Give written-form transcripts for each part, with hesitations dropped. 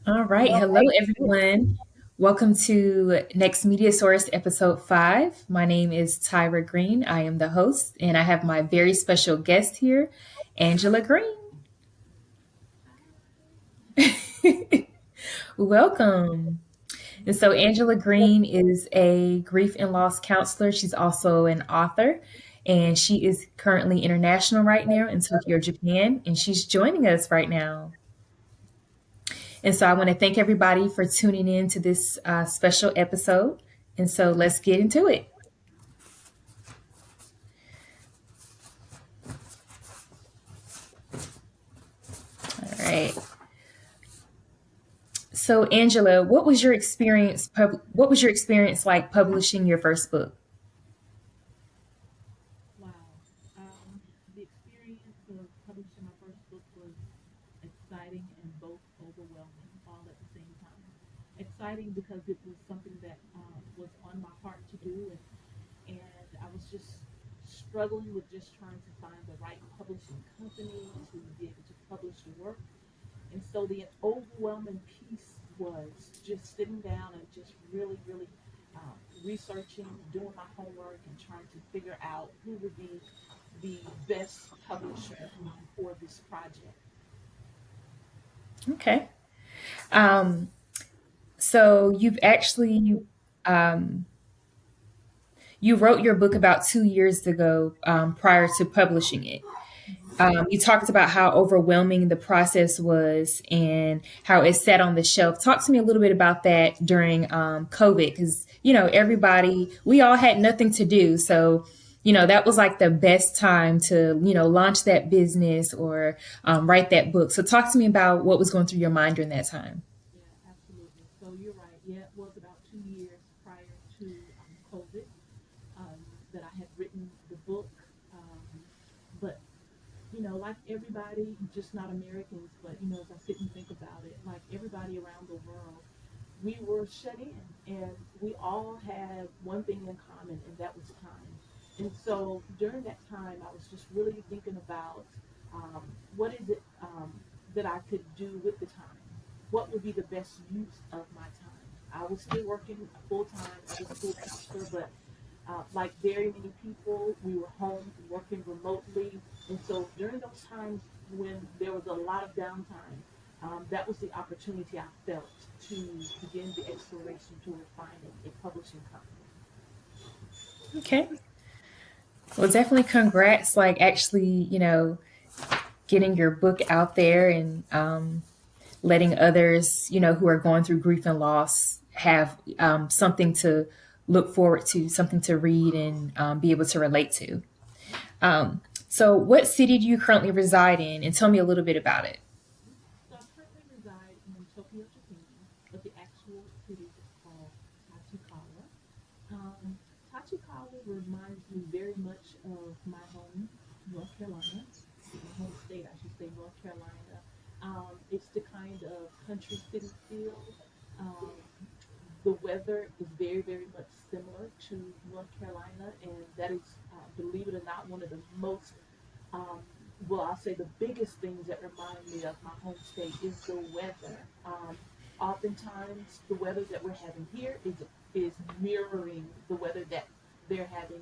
All right. Hello, everyone. Welcome to Next Media Source Episode 5. My name is Tyra Green. I am the host, and I have my very special guest here, Angela Green. Welcome. And so, Angela Green is a grief and loss counselor. She's also an author, and she is currently international right now in Tokyo, Japan, and she's joining us right now. And so I want to thank everybody for tuning in to this special episode. And so let's get into it. All right. So Angela, what was your experience like publishing your first book? Wow. The experience of publishing my first book was exciting and both overwhelming all at the same time. Exciting because it was something that was on my heart to do, and I was just struggling with just trying to find the right publishing company to be able to publish the work. And so the overwhelming piece was just sitting down and just really researching, doing my homework, and trying to figure out who would be the best publisher for this project. Okay. Um, so um, you wrote your book about 2 years ago prior to publishing it. You talked about how overwhelming the process was and how it sat on the shelf. Talk to me a little bit about that during COVID, because we all had nothing to do, so that was like the best time to launch that business or write that book. So talk to me about what was going through your mind during that time. Yeah, absolutely. So you're right. Yeah, it was about 2 years prior to COVID that I had written the book. Um, but like everybody, just not Americans, but as I sit and think about it, like everybody around the world, we were shut in, and we all had one thing in common, and that was time. And so during that time, I was just really thinking about what is it that I could do with the time? What would be the best use of my time? I was still working full time as a school counselor, but like very many people, we were home working remotely. And so during those times when there was a lot of downtime, that was the opportunity I felt to begin the exploration to finding a publishing company. Okay. Well, definitely congrats, like actually, getting your book out there and letting others, who are going through grief and loss have something to look forward to, something to read and be able to relate to. So, what city do you currently reside in? And tell me a little bit about it. So I currently reside in Tokyo, Japan, but the actual city is called Tachikawa. Um, Tachikawa reminds me very much of my home, North Carolina, my home state, I should say, North Carolina. It's the kind of country city feel. Um, the weather is very much similar to North Carolina, and that is, believe it or not, one of the most um, well, I'll say the biggest things that remind me of my home state is the weather. Oftentimes, the weather that we're having here is mirroring the weather that they're having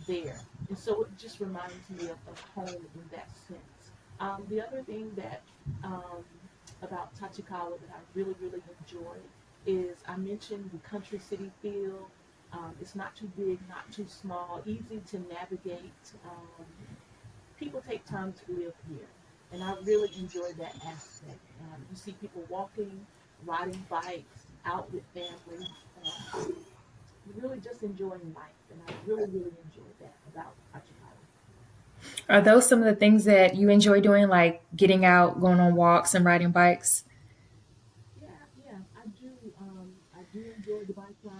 there, and so it just reminds me of home in that sense. The other thing that um, about Tachikawa that I really enjoy is I mentioned the country city feel. It's not too big, not too small, easy to navigate. People take time to live here, and I really enjoy that aspect. You see people walking, riding bikes, out with families, really just enjoying life, and I really enjoy that about Achikara. Are those some of the things that you enjoy doing, like getting out, going on walks, and riding bikes? Yeah, I do. I do enjoy the bike ride,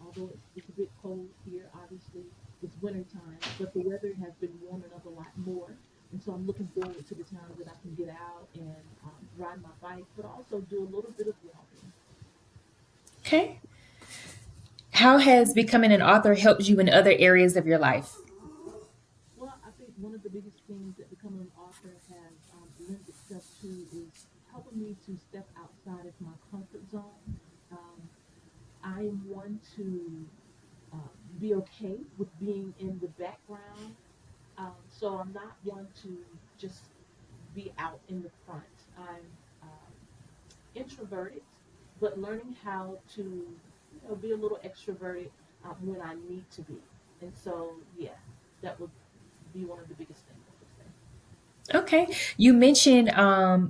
although it's a bit cold here. Obviously, it's winter time, but the weather has been warming up a lot more, and so I'm looking forward to the times that I can get out and ride my bike, but also do a little bit of walking. Okay. How has becoming an author helped you in other areas of your life? Well, I think one of the biggest things that becoming an author has lent itself to is for me to step outside of my comfort zone. Um, I am one to be okay with being in the background. So I'm not one to just be out in the front. I'm introverted, but learning how to, be a little extroverted when I need to be. And so, yeah, that would be one of the biggest things I would say. Okay. You mentioned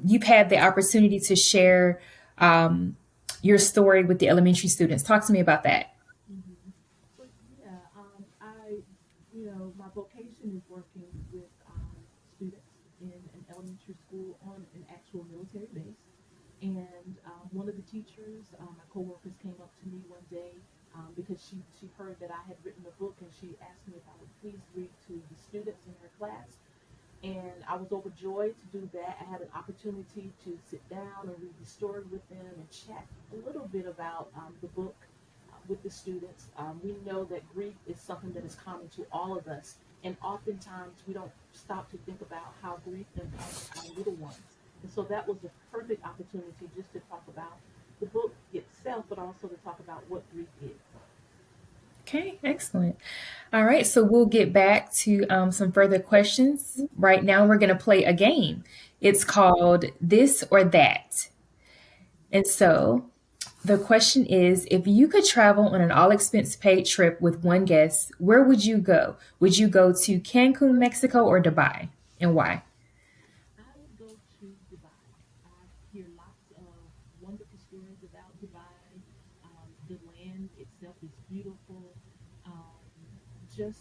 you've had the opportunity to share um, your story with the elementary students. Talk to me about that. So yeah, my vocation is working with students in an elementary school on an actual military base. And one of the teachers, my coworkers, came up to me one day because she heard that I had written a book, and she asked me if I would please read to the students in her class. And I was overjoyed to do that. I had an opportunity to sit down and read the story with them and chat a little bit about the book with the students. We know that grief is something that is common to all of us, and oftentimes we don't stop to think about how grief impacts our little ones. And so that was a perfect opportunity just to talk about the book itself, but also to talk about what grief is. Okay, excellent. All right, so we'll get back to some further questions. Right now, we're going to play a game. It's called This or That. And so the question is, if you could travel on an all expense paid trip with one guest, where would you go? Would you go to Cancun, Mexico, or Dubai? And why? I would go to Dubai. I hear lots of wonderful stories about Dubai. The land itself is beautiful. Um, just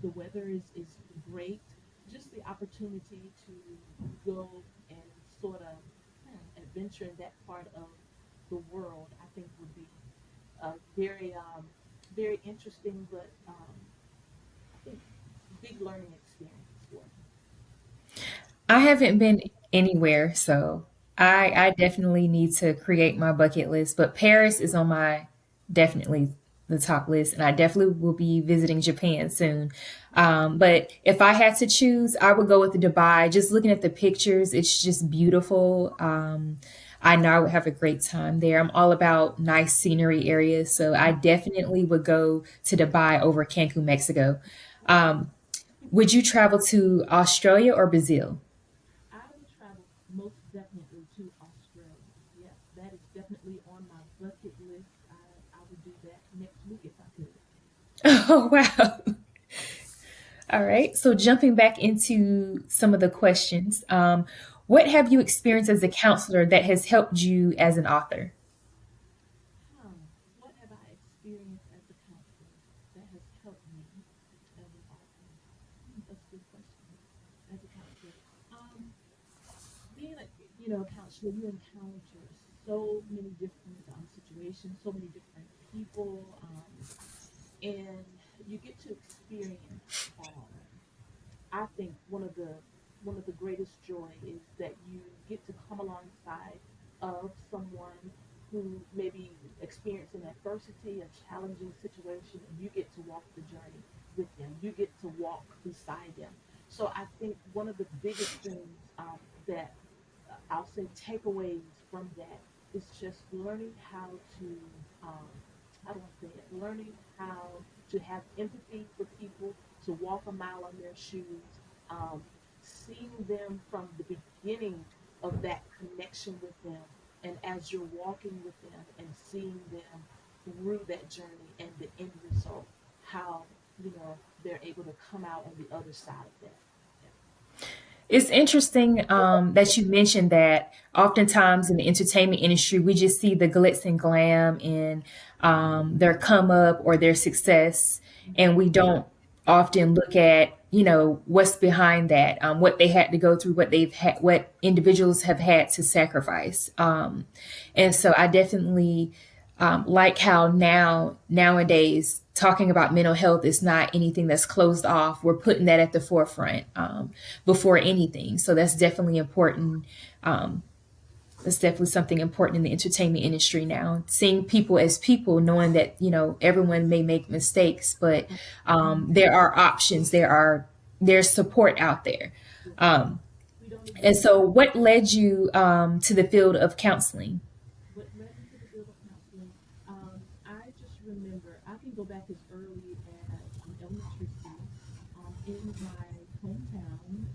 the weather is great. Just the opportunity to go and sort of adventure in that part of the world, I think would be a very interesting, but I think big learning experience for me. I haven't been anywhere, so I definitely need to create my bucket list. But Paris is on my definitely the top list, and I definitely will be visiting Japan soon. But if I had to choose, I would go with Dubai. Just looking at the pictures, it's just beautiful. I know I would have a great time there. I'm all about nice scenery areas, so I definitely would go to Dubai over Cancun, Mexico. Um, would you travel to Australia or Brazil? I would travel most definitely to Australia. Yes, that is definitely on my bucket list. I would do that next week if I could. Oh, wow. All right. So, jumping back into some of the questions, what have you experienced as a counselor that has helped you as an author? What have I experienced as a counselor that has helped me as an author? That's a good question. As a counselor, um, being a counselor, you encounter so many different situations, so many different people, and you get to experience. I think one of the greatest joy is that you get to come alongside of someone who may be experiencing adversity, a challenging situation, and you get to walk the journey with them. You get to walk beside them. So I think one of the biggest things that I'll say takeaways from that is just learning how to, um, how do I say it? Learning how to have empathy for people, to walk a mile in their shoes, um, seeing them from the beginning of that connection with them, and as you're walking with them and seeing them through that journey and the end result, how they're able to come out on the other side of that. It's interesting that you mentioned that oftentimes in the entertainment industry, we just see the glitz and glam and their come up or their success, and we don't often look at what's behind that, what they had to go through, what they've had, what individuals have had to sacrifice. And so I definitely like how nowadays talking about mental health is not anything that's closed off. We're putting that at the forefront before anything. So that's definitely important. That's definitely something important in the entertainment industry now. Seeing people as people, knowing that everyone may make mistakes, but there are options. There's support out there. Yeah. Um, We don't And so, what led you to the field of counseling? What led me to the field of counseling? I just remember I can go back as early as elementary school. In my hometown,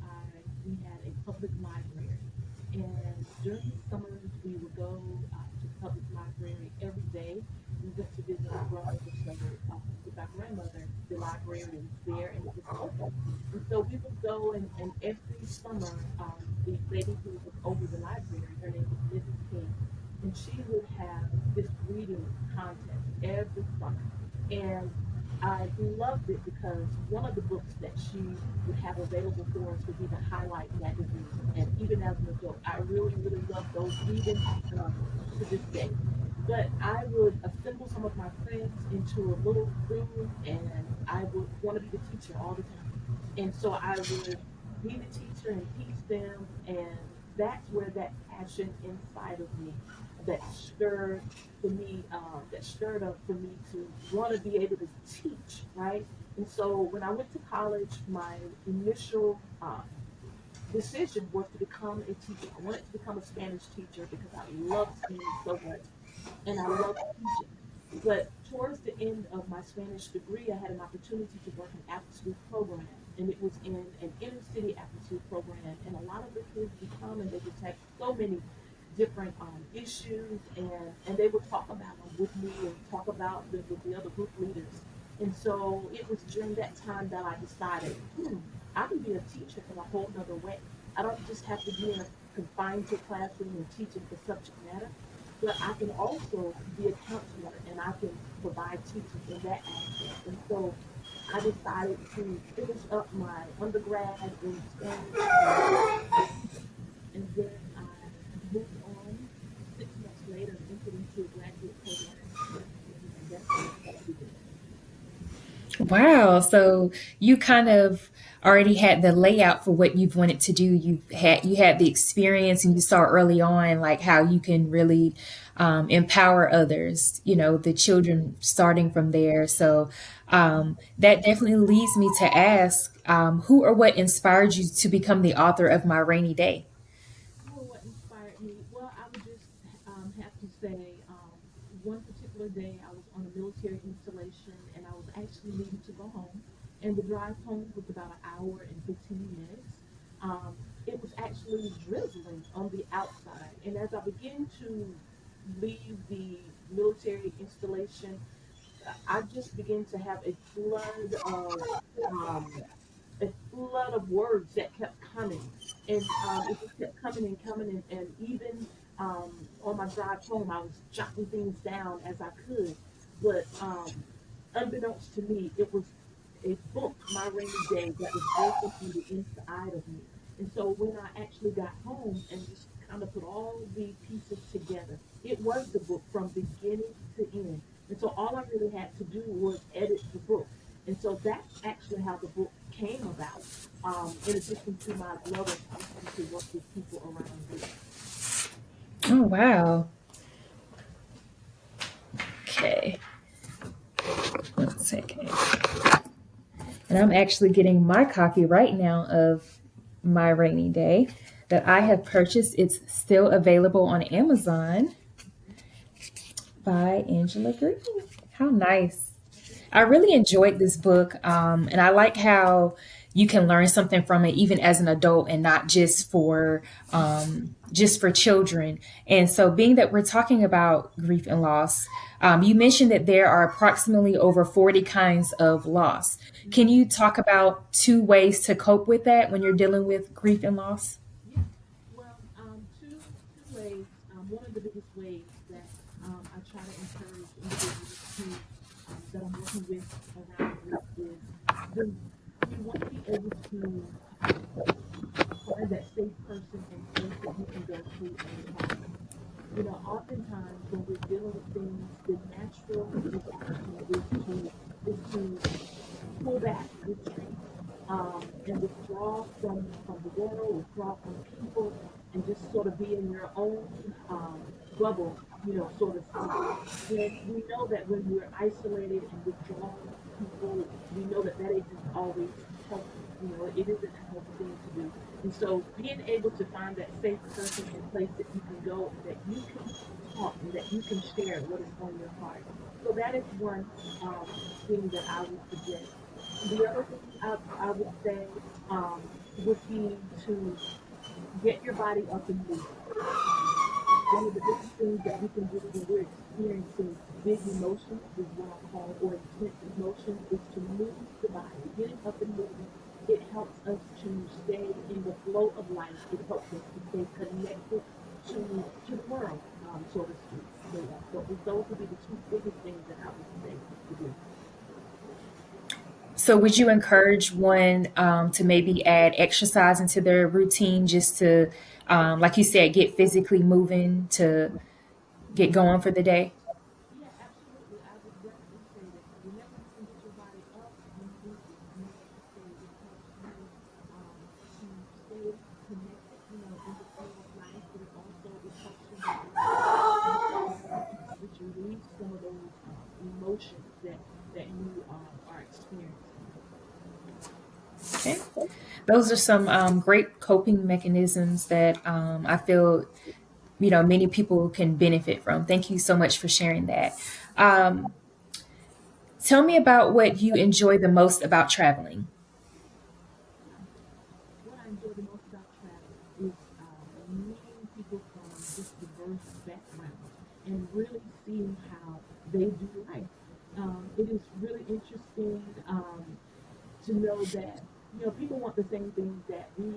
we had a public library, and during the summers we would go to the public library every day. We went to visit our grandmother, so with our grandmother, the library was there and it was open. And so we would go, and every summer, the lady who was over the library, her name was Mrs. King, and she would have this reading contest every summer. And I loved it because one of the books that she would have available for us would be the Highlight magazine. And even as an adult, I really, really love those even to this day. But I would assemble some of my friends into a little room, and I would want to be the teacher all the time. And so I would be the teacher and teach them, and that's where that passion inside of me that stirred that stirred up for me to want to be able to teach, right? And so when I went to college, my initial decision was to become a teacher. I wanted to become a Spanish teacher because I love Spanish so much and I love teaching. But towards the end of my Spanish degree, I had an opportunity to work in after school program, and it was in an inner city after school program. And a lot of the kids would come and they just had so many different issues, and they would talk about them with me and talk about them with the other group leaders. And so it was during that time that I decided, I can be a teacher in a whole nother way. I don't just have to be in a confined to a classroom and teaching the subject matter, but I can also be a counselor and I can provide teaching in that aspect. And so I decided to finish up my undergrad in Spanish and then I moved on 6 months later and entered into a graduate program in counseling, and that's where it all began. Wow. So you kind of already had the layout for what you've wanted to do. You had the experience, and you saw early on like how you can really empower others. The children starting from there. So that definitely leads me to ask, who or what inspired you to become the author of My Rainy Day? Oh, what inspired me? Well, I would just have to say one particular day I was on a military installation and I was actually leaving to go home. And the drive home was about an hour and 15 minutes. It was actually drizzling on the outside. And as I began to leave the military installation, I just began to have um, a flood of words that kept coming, and it just kept coming and coming, and even on my drive home, I was jotting things down as I could, but unbeknownst to me, it was a book, My Rainy Day, that was birthed on the inside of me. And so when I actually got home and just kind of put all the pieces together, it was the book from beginning to end. And so all I really had to do was edit the book. And so that's actually how the book came about, in addition to my love and passion to work with people around grief. Oh, wow. Okay. 1 second. And I'm actually getting my copy right now of My Rainy Day that I have purchased. It's still available on Amazon by Angela Green. How nice. I really enjoyed this book, and I like how you can learn something from it even as an adult and not just for children. And so, being that we're talking about grief and loss, you mentioned that there are approximately over 40 kinds of loss. Can Mhm. you talk about two ways to cope with that when you're dealing with grief and loss? Yeah. Well, two ways. One of the biggest ways that I try to encourage individuals who that I'm working with around grief is the we want to be able to find that safe person and place that you can go to and talk to. Oftentimes when we're dealing with things, the natural reaction is to pull back, retreat, and withdraw from the world, withdraw from people, and just sort of be in your own bubble, so to speak. And we know that when we're isolated and withdrawn from people, we know that that isn't always healthy. It isn't a healthy thing to do. And so being able to find that safe person and place that you can go and that you can talk and that you can share what is on your heart. So that is one thing that I would suggest. The other thing I would say would be to get your body up and moving. Um, One of the biggest things that we can do when we're experiencing big emotions is what I call, or intense emotions, is to move the body. Getting up and moving, it helps us to stay in the flow of life. It helps us to stay connected to the world, so to speak. So yeah, those would be the two biggest things that I would say to do. So, would you encourage one to maybe add exercise into their routine just to, like you said, get physically moving to get going for the day? Yeah, absolutely. I would definitely say that whenever you can get your body up and moving, like I say, it helps you to stay connected, in the flow of life, but it helps you release which release some of those emotions that you are experiencing. Okay. Those are some great coping mechanisms that I feel many people can benefit from. Thank you so much for sharing that. Um, Tell me about what you enjoy the most about traveling. Yeah. What I enjoy the most about traveling is meeting people from just diverse backgrounds and really seeing how they do life. It is really interesting to know that people want the same things that we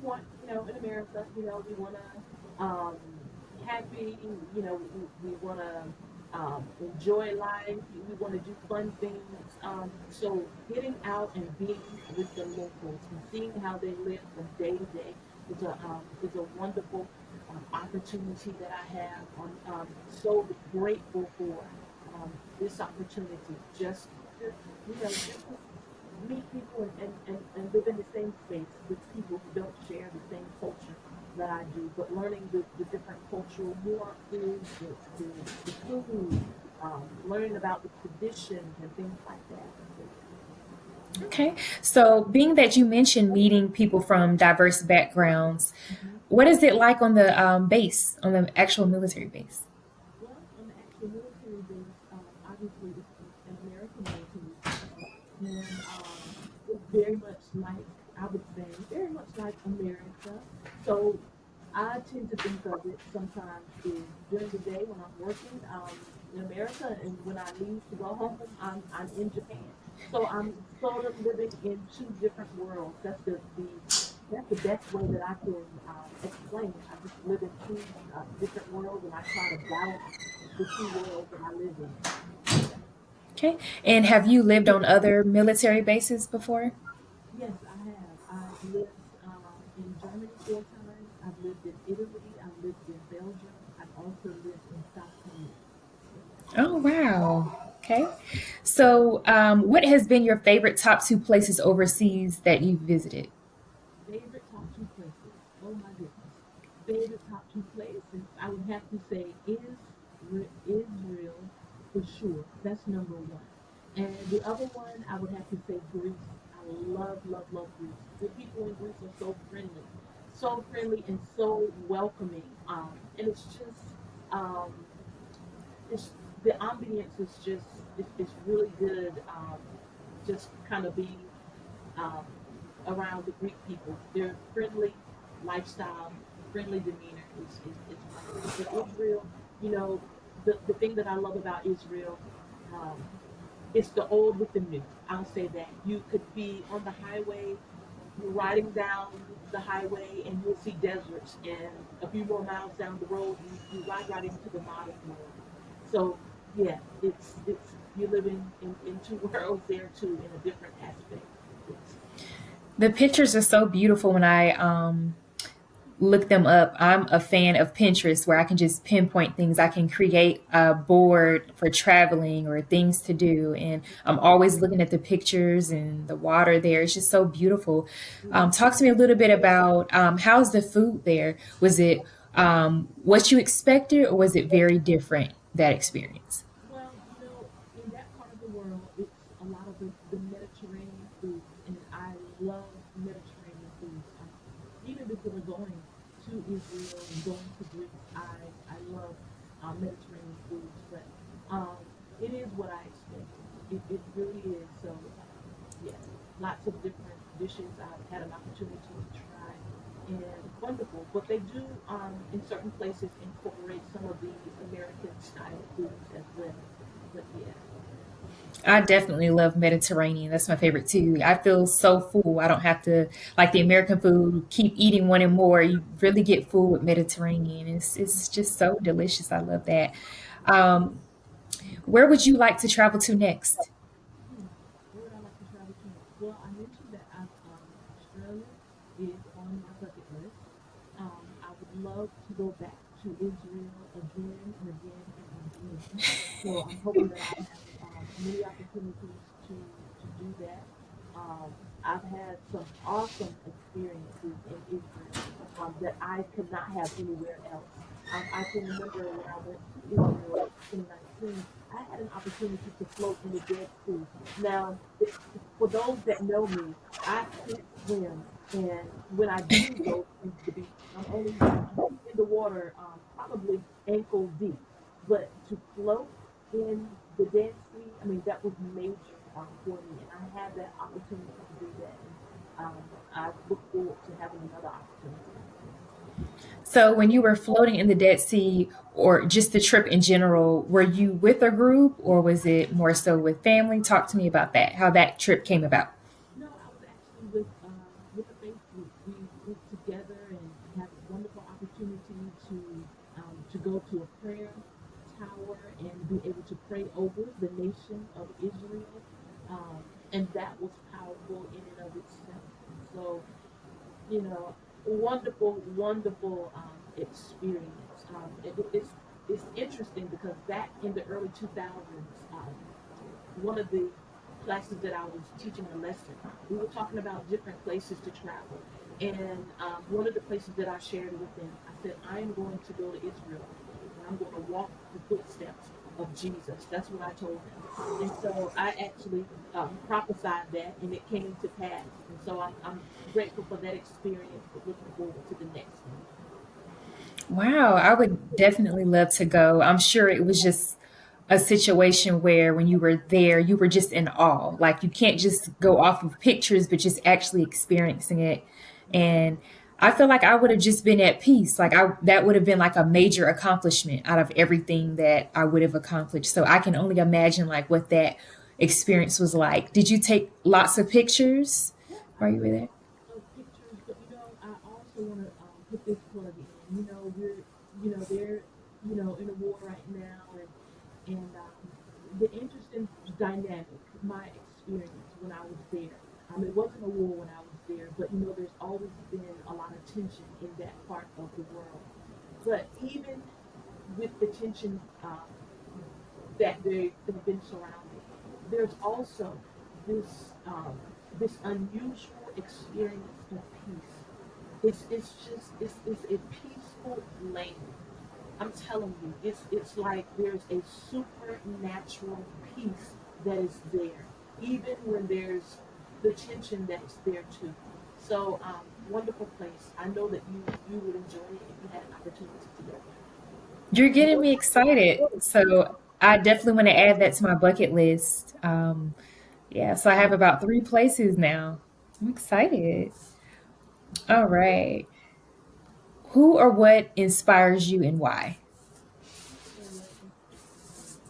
want in America. We want to happy. We want to enjoy life. We want to do fun things. So getting out and being with the locals and seeing how they live from day to day is a wonderful opportunity that I have. So grateful for this opportunity just to meet people and live in the same space with people who don't share the same culture that I do, but learning the different cultural nuances, the food, learning about the traditions and things like that. So yeah. Okay. So, being that you mentioned meeting people from diverse backgrounds, Mhm. what is it like on the base, on the actual military base? Well, on the actual military base, obviously it's an American military base, and it's very much like, I would say, very much like America. So I tend to think of it sometimes is during the day when I'm working in America, and when I leave to go home, I'm in Japan. So I'm sort of living in two different worlds. That's the best way that I can explain it. I just live in two different worlds, and I try to balance the two worlds that I live in. So yeah. Okay. And have you lived on other military bases before? Yes, I have. I've lived in Germany 4 times. I've lived in Italy. I've lived in Belgium. I've also lived in South Korea. So yeah. Oh, wow. Okay. So, what has been your favorite top two places overseas that you've visited? Favorite top two places. Oh my goodness. Favorite top two places. I would have to say is Israel for sure. That's number one. And the other one, I would have to say Greece. I love, love, love Greece. The people in Greece are so friendly and so welcoming. And um, it's the ambience is just it's really good. Just kind of being um, around the Greek people. Their friendly lifestyle, friendly demeanor is wonderful. But Israel, you know, the thing that I love about Israel, um, it's the old with the new. I'll say that. You could be on the highway, you're riding down the highway, and you'll see deserts, and a few more miles down the road, you ride right into the modern world. So yeah, it's you live in two worlds there too, in a different aspect. Yes. The pictures are so beautiful when I look them up. I'm a fan of Pinterest where I can just pinpoint things. I can create a board for traveling or things to do. And I'm always looking at the pictures and the water there. It's just so beautiful. Mhm. Talk to me a little bit about how's the food there? Was it what you expected or was it very different, that experience? Well, in that part of the world, it's a lot of the Mediterranean foods, and consider going to Israel and going to Greece. I love Mediterranean foods, but it is what I expected. It really is. So yes, lots of different dishes I've had an opportunity to try, and wonderful. But they do, in certain places, incorporate some of the American style foods as well. But yeah, I definitely love Mediterranean. That's my favorite too. I feel so full. I don't have to like the American food, keep eating one and more. You really get full with Mediterranean. It's just so delicious. I love that. Um, where would you like to travel to next? hmm, where would I like to travel to next? Well, I mentioned that Australia is on my bucket list. I would love to go back to Israel again and again and again. So I'm hoping that I'll have many opportunities to do that. I've had some awesome experiences in Israel that I could not have anywhere else. I can remember when I went to Israel in 2019, I had an opportunity to float in the Dead Sea. Now, for those that know me, I can't swim, and when I do go to the beach, I'm only in the water probably ankle deep. But to float in the Dead Sea, I mean, that was major for me, and I had that opportunity to do that, and I look forward to having another opportunity. So, when you were floating in the Dead Sea, or just the trip in general, were you with a group, or was it more so with family? Talk to me about that. How that trip came about. No, I was actually with a faith group. We went together and had a wonderful opportunity to go to a prayer tower and be able to pray over the nation of Israel, and that was powerful in and of itself. And so, wonderful, wonderful experience. It's interesting because back in the early 2000s, one of the classes that I was teaching a lesson, we were talking about different places to travel. And one of the places that I shared with them, I said, I am going to go to Israel and I'm going to walk the footsteps of Jesus. That's what I told them. And so I actually prophesied that and it came to pass. And so I'm grateful for that experience, but looking forward to the next one. Wow, I would definitely love to go. I'm sure it was just a situation where when you were there, you were just in awe. Like you can't just go off of pictures, but just actually experiencing it. And I feel like I would have just been at peace. Like I that would have been like a major accomplishment out of everything that I would have accomplished. So I can only imagine like what that experience was like. Did you take lots of pictures Yes, I while you took were there? lots of pictures, but I also want to put this plug in. We're, they're, in a war right now, and the interesting dynamic, my experience when I was there. It wasn't a war when I was there, but there's always been a lot of tension in that part of the world. But even with the tension that they've been surrounded. There's also this unusual experience of peace. It's a peaceful land. I'm telling you, it's like there's a supernatural peace that is there, even when there's the tension that's there too. So wonderful place. I know that you would enjoy it if you had an opportunity to go You're getting me excited. So I definitely want to add that to my bucket list. Yeah, so I have about three places now. I'm excited. All right. Who or what inspires you and why? who or what inspires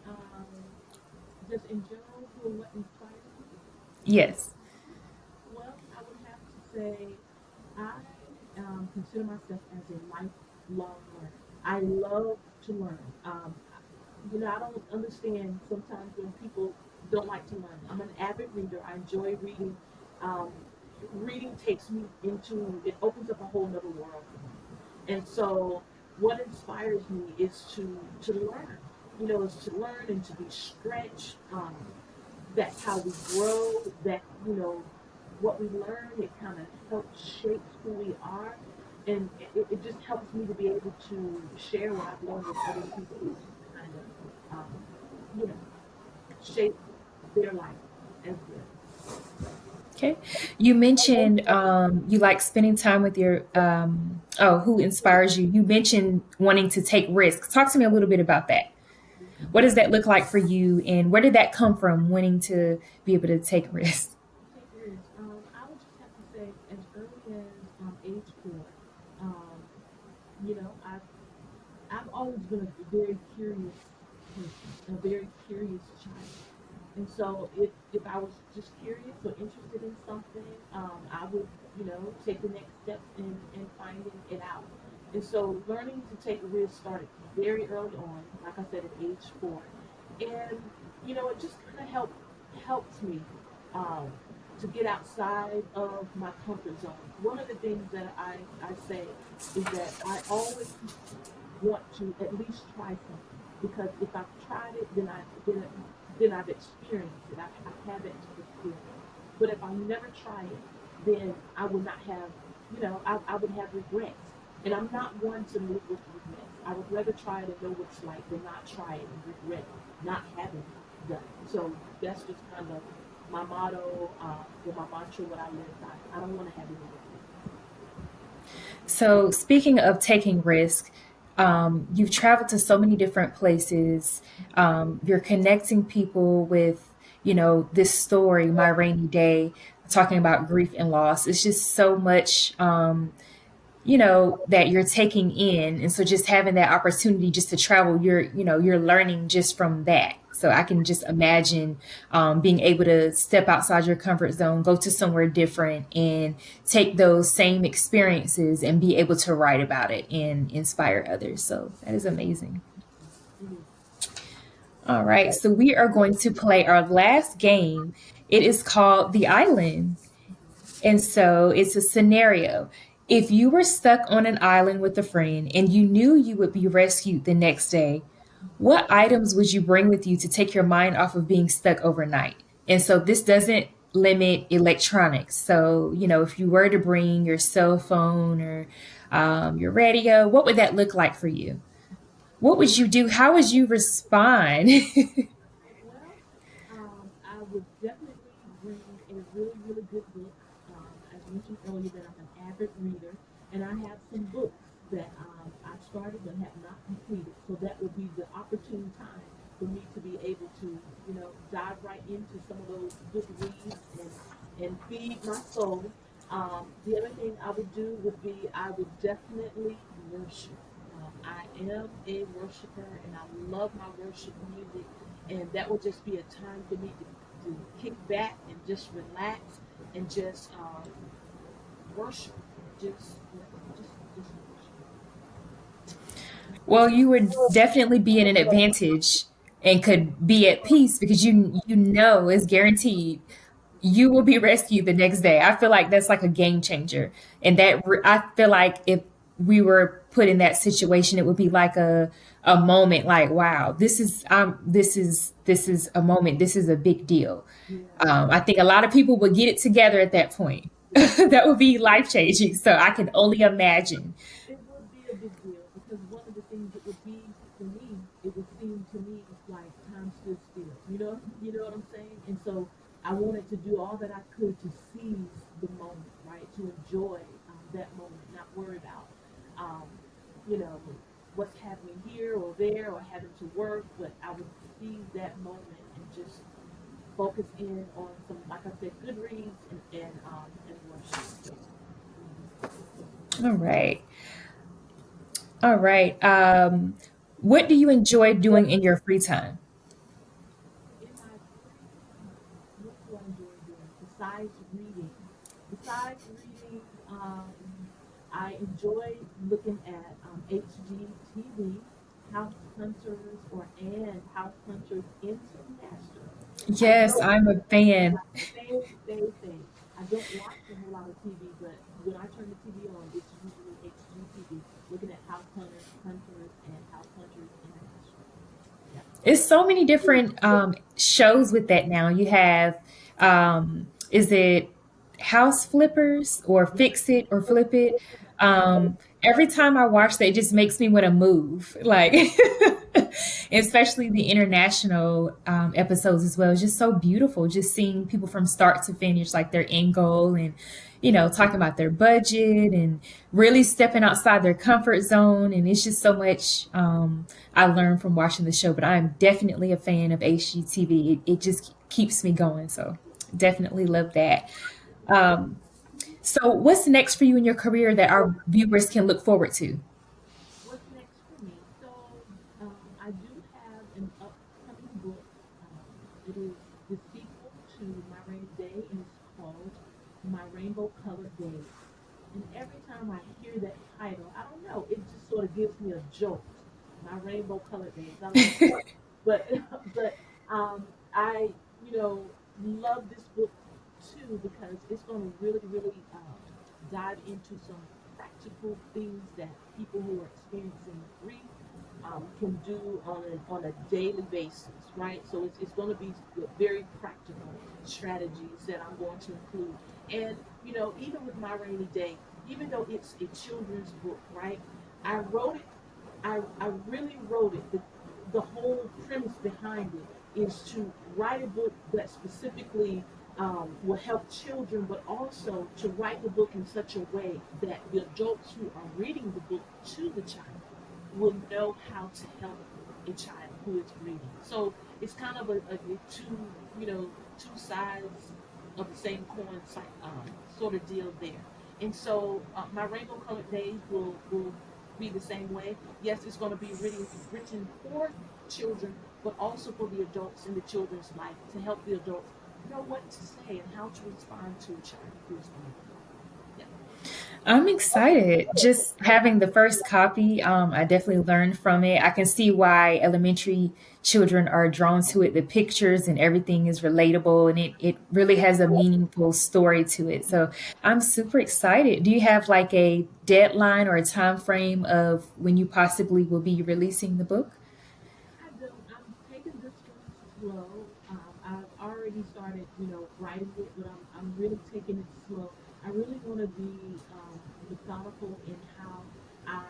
me. Just in general, who or what inspires me? Yes. Well, I would have to say I consider myself as a lifelong learner. I love to learn. I don't understand sometimes when people don't like to learn. I'm an avid reader. I enjoy reading. Um, Reading takes me into, it opens up a whole nother world for me. And so what inspires me is to learn. Is to learn and to be stretched. That's how we grow. That what we learn, it kind of helps shapes who we are, and it just helps me to be able to share what I've learned with other people to kind of you know shape their life as well. Okay. You mentioned you like spending time with your who inspires you. You mentioned wanting to take risks. Talk to me a little bit about that. What does that look like for you, and where did that come from, wanting to be able to take risks? Take risks. I would just have to say, as early as age 4, um, you know, I've always been a very curious person, a very curious child. And so if I was just curious or interested in something, I would, take the next steps in finding it out. And so learning to take risks started very early on, like I said, at age 4. And, it just kind of helped me um, to get outside of my comfort zone. One of the things that I say is that I always want to at least try something, because if I've tried it, then I've experienced it. I have it experience. But if I never try it, then I would not have, I would have regrets. And I'm not one to live with regrets. I would rather try it and know what it's like than not try it and regret not having done it. So that's just kind of my motto, or my mantra, what I live by. I don't want to have any regrets. So, speaking of taking risk, you've traveled to so many different places. You're connecting people with, this story, My Rainy Day, talking about grief and loss. It's just so much that you're taking in. And so just having that opportunity just to travel, you're learning just from that. So I can just imagine being able to step outside your comfort zone, go to somewhere different, and take those same experiences and be able to write about it and inspire others. So that is amazing. It is. All right. So we are going to play our last game. It is called The Island. And so it's a scenario. If you were stuck on an island with a friend and you knew you would be rescued the next day, what items would you bring with you to take your mind off of being stuck overnight? And so this doesn't limit electronics. So, if you were to bring your cell phone or your radio, what would that look like for you? What would you do? How would you respond? Well, I would definitely bring a really, really good book. As mentioned earlier, that I'm an avid reader, and I have some books that I started but have not completed. So that would be the opportune time for me to be able to, dive right into some of those good reads and feed my soul. The other thing I would do would be I would definitely worship. I am a worshiper, and I love my worship music, and that would just be a time for me to kick back and just relax and just worship, just worship. Well, you would definitely be in an advantage and could be at peace because you know it's guaranteed you will be rescued the next day. I feel like that's like a game changer. And I feel like if we were put in that situation, it would be like a moment like, wow, this is a moment. This is a big deal. Yeah, I think a lot of people would get it together at that point. That would be life changing. So I can only imagine. it would be a big deal, because one of the things it would be for me, it would seem to me like time stood still. You know what I'm saying? And so I wanted to do all that I could to seize the moment, right? To enjoy that moment, not worry about, um, you know, what's happening here or there or having to work, but I would seize that moment and just focus in on some, like I said, good reads and worship. All right. All right. What do you enjoy doing in your free time? In my free time, what do I enjoy doing besides reading? Besides reading, I enjoy looking at HGTV, House Hunters, and House Hunters International. I Yes, know I'm a fan. my favorite thing. I don't watch a whole lot of TV, but when I turn the TV on, it's usually HGTV, looking at Hunters, and House Hunters International. Yeah. It's so many different shows with that now. You have, is it House Flippers or Fix It or Flip It? Every time I watch that, it just makes me want to move. Like, especially the international episodes as well. It's just so beautiful, just seeing people from start to finish, like their end goal, and talking about their budget and really stepping outside their comfort zone. And it's just so much I learned from watching the show. But I'm definitely a fan of HGTV. It just keeps me going. So definitely love that. Um, so, what's next for you in your career that our viewers can look forward to? What's next for me? So, I do have an upcoming book. It is the sequel to My Rainy Day, and it's called My Rainbow Colored Days. And every time I hear that title, I don't know, it just sort of gives me a jolt. My rainbow colored days. I like that. But but I love this book too because it's going to really dive into some practical things that people who are experiencing grief can do on a daily basis, right? So it's going to be very practical strategies that I'm going to include. And, even with My Rainy Day, even though it's a children's book, right? I wrote it, I really wrote it. The whole premise behind it is to write a book that specifically will help children, but also to write the book in such a way that the adults who are reading the book to the child will know how to help a child who is grieving. So it's kind of a two, two sides of the same coin sort of deal there. And so my rainbow colored days will be the same way. Yes, it's going to be written for children, but also for the adults in the children's life to help the adults know what to say and how to respond to a child who is grieving. Yeah. I'm excited. Just having the first copy, I definitely learned from it. I can see why elementary children are drawn to it. The pictures and everything is relatable, and it really has a meaningful story to it. So I'm super excited. Do you have like a deadline or a time frame of when you possibly will be releasing the book? I don't. I'm taking this one slow. I've already started, writing it, but I'm really taking it slow. I really want to be methodical in I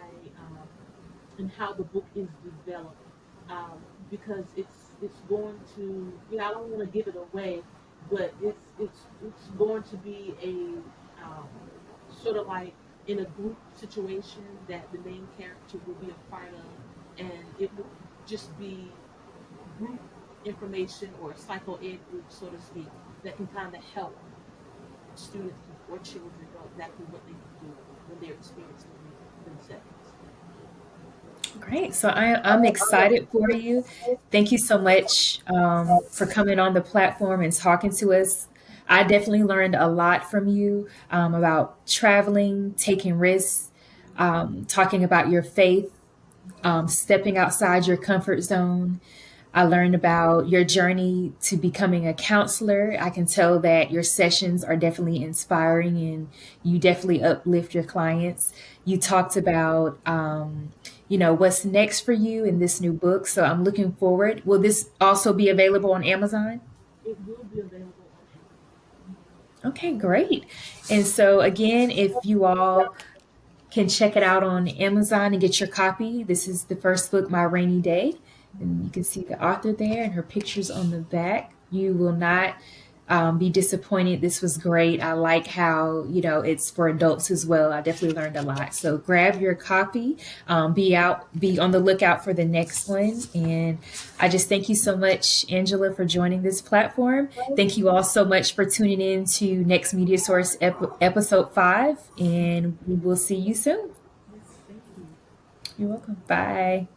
um, how the book is developed, because it's going to, I don't want to give it away, but it's going to be a sort of like in a group situation that the main character will be a part of, and it will just be group information or psycho ed group, so to speak, that can kind of help students or children know exactly what they can do when they're experiencing grief themselves. Great. So I'm excited for you. Thank you so much for coming on the platform and talking to us. I definitely learned a lot from you about traveling, taking risks, talking about your faith, stepping outside your comfort zone. I learned about your journey to becoming a counselor. I can tell that your sessions are definitely inspiring and you definitely uplift your clients. You talked about, what's next for you in this new book. So I'm looking forward. Will this also be available on Amazon? It will be available on Amazon. Okay, great. And so, again, if you all can check it out on Amazon and get your copy. This is the first book, My Rainy Day. And you can see the author there and her pictures on the back. You will not be disappointed. This was great. I like how, it's for adults as well. I definitely learned a lot. So grab your copy, be on the lookout for the next one. And I just thank you so much, Angela, for joining this platform. Thank you all so much for tuning in to Next Media Source episode 5, and we will see you soon. Yes, thank you. You're welcome. Bye.